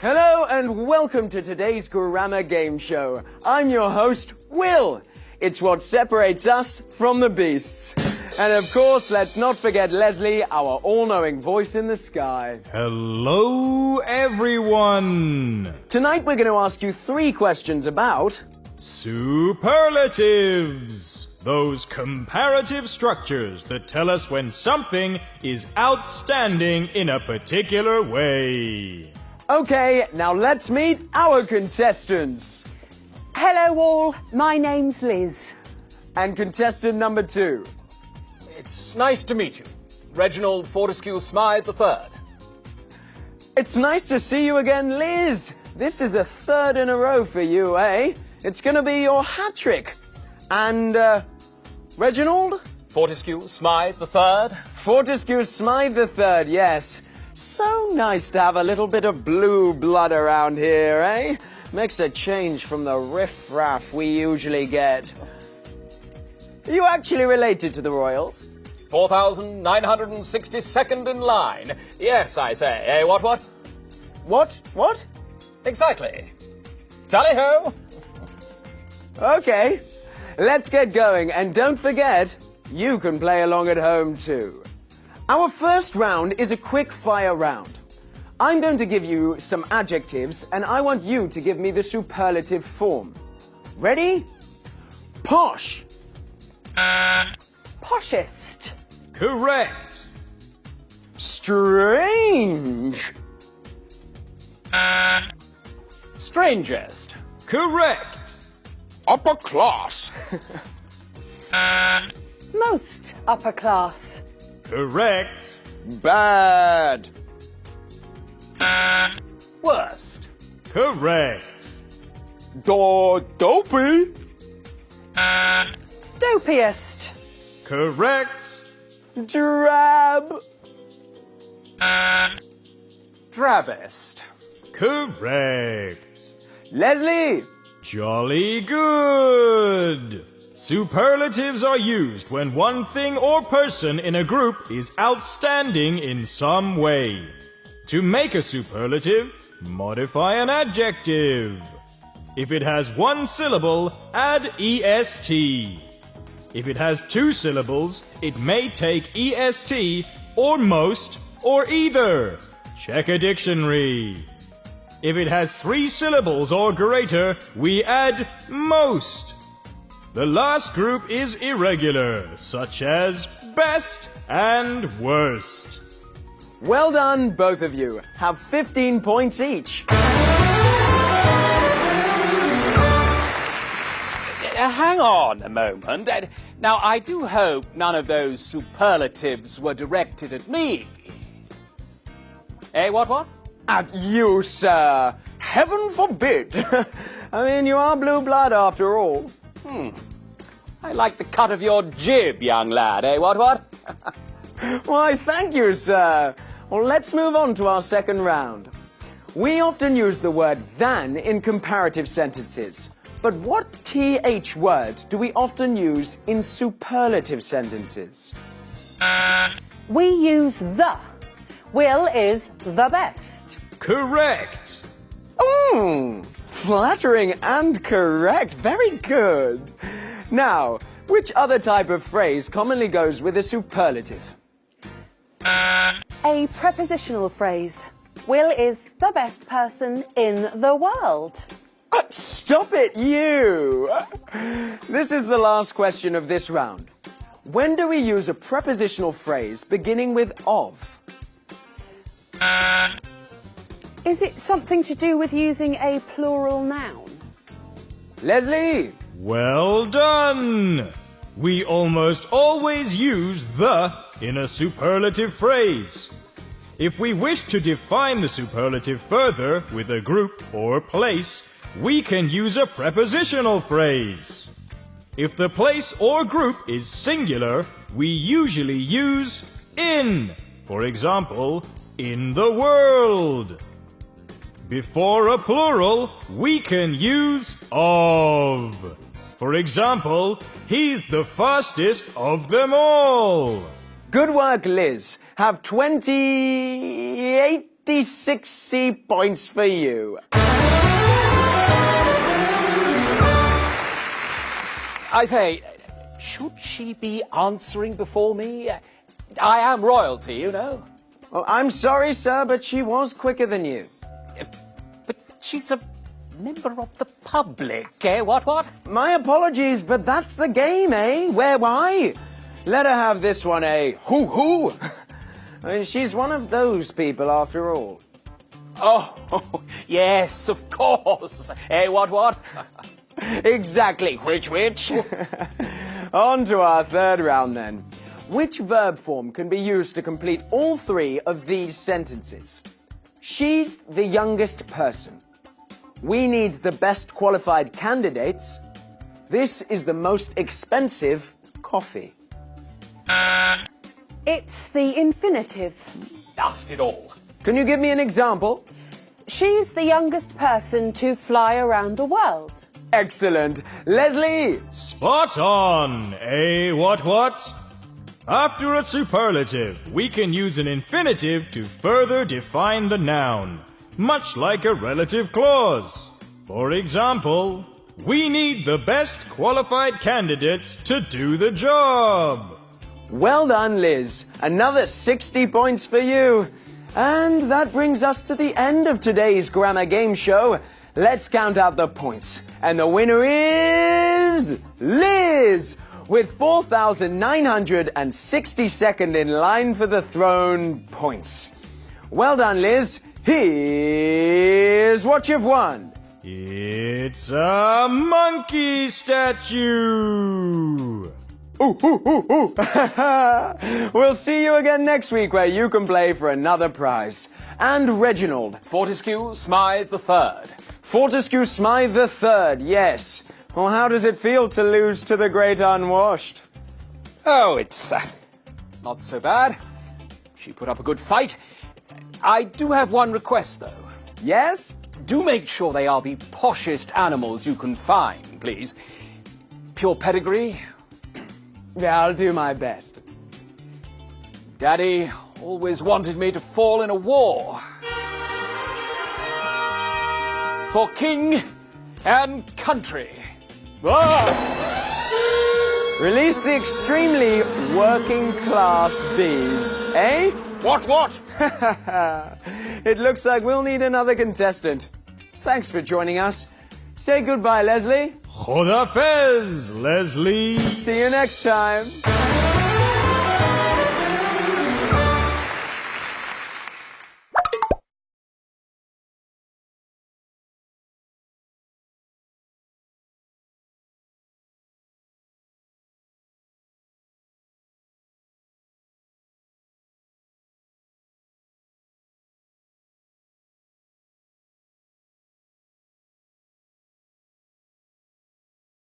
Hello and welcome to today's Grammar Game Show. I'm your host, Will. It's what separates us from the beasts. And of course, let's not forget Leslie, our all-knowing voice in the sky. Hello, everyone! Tonight we're going to ask you 3 questions about... superlatives! Those comparative structures that tell us when something is outstanding in a particular way. Okay, now let's meet our contestants. Hello all, my name's Liz. And contestant number 2. It's nice to meet you. Reginald Fortescue Smythe III. It's nice to see you again, Liz. This is a 3rd in a row for you, eh? It's going to be your hat-trick. And, Reginald? Fortescue Smythe III. Fortescue Smythe III, yes. So nice to have a little bit of blue blood around here, eh? Makes a change from the riff-raff we usually get. Are you actually related to the Royals? 4,962nd in line. Yes, I say. Eh, what? What? Exactly. Tally-ho! Okay, let's get going. And don't forget, you can play along at home too. Our first round is a quick-fire round. I'm going to give you some adjectives, and I want you to give me the superlative form. Ready? Posh. Poshest. Correct. Strange. Strangest. Correct. Upper class. Most upper class. Correct. Bad. Worst. Correct. Dopey. Dopiest. Correct. Drab. Drabbest. Correct. Leslie. Jolly good. Superlatives are used when one thing or person in a group is outstanding in some way. To make a superlative, modify an adjective. If it has 1 syllable, add est. If it has 2 syllables, it may take est or most or either. Check a dictionary. If it has 3 syllables or greater, we add most. The last group is irregular, such as best and worst. Well done, both of you. Have 15 points each. Hang on a moment. Now, I do hope none of those superlatives were directed at me. Eh, what? At you, sir. Heaven forbid. I mean, you are blue blood after all. I like the cut of your jib, young lad. Eh, what? Why, thank you, sir. Well, let's move on to our second round. We often use the word than in comparative sentences. But what TH word do we often use in superlative sentences? We use the. Will is the best. Correct. Flattering and correct. Very good. Now, which other type of phrase commonly goes with a superlative? A prepositional phrase. Will is the best person in the world. Stop it, you! This is the last question of this round. When do we use a prepositional phrase beginning with of? Is it something to do with using a plural noun? Leslie! Well done! We almost always use the in a superlative phrase. If we wish to define the superlative further with a group or place, we can use a prepositional phrase. If the place or group is singular, we usually use in. For example, in the world. Before a plural, we can use of. For example, he's the fastest of them all. Good work, Liz. Have 28 56 points for you. I say, should she be answering before me? I am royalty, you know. Well, I'm sorry, sir, but she was quicker than you. But she's a member of the public, eh? What? My apologies, but that's the game, eh? Why? Let her have this one, eh? Hoo-hoo! I mean, she's one of those people, after all. Oh, yes, of course. Eh, what? Exactly. Which? On to our third round, then. Which verb form can be used to complete all three of these sentences? She's the youngest person. We need the best qualified candidates. This is the most expensive coffee. It's the infinitive. Dust it all. Can you give me an example? She's the youngest person to fly around the world. Excellent. Leslie! Spot on! Eh, what? After a superlative, we can use an infinitive to further define the noun, much like a relative clause. For example, we need the best qualified candidates to do the job. Well done, Liz. Another 60 points for you. And that brings us to the end of today's grammar game show. Let's count out the points. And the winner is Liz, with 4,962nd in line for the throne points. Well done, Liz. Here's what you've won. It's a monkey statue! Ooh. We'll see you again next week where you can play for another prize. And Reginald. Fortescue Smythe III. Fortescue Smythe III, yes. Well, how does it feel to lose to the great unwashed? Oh, it's not so bad. She put up a good fight. I do have one request, though. Yes? Do make sure they are the poshest animals you can find, please. Pure pedigree. Yeah, I'll do my best. Daddy always wanted me to fall in a war. For king and country. Release the extremely working class bees, eh? What? It looks like we'll need another contestant. Thanks for joining us. Say goodbye, Leslie. Khodafez, Leslie. See you next time.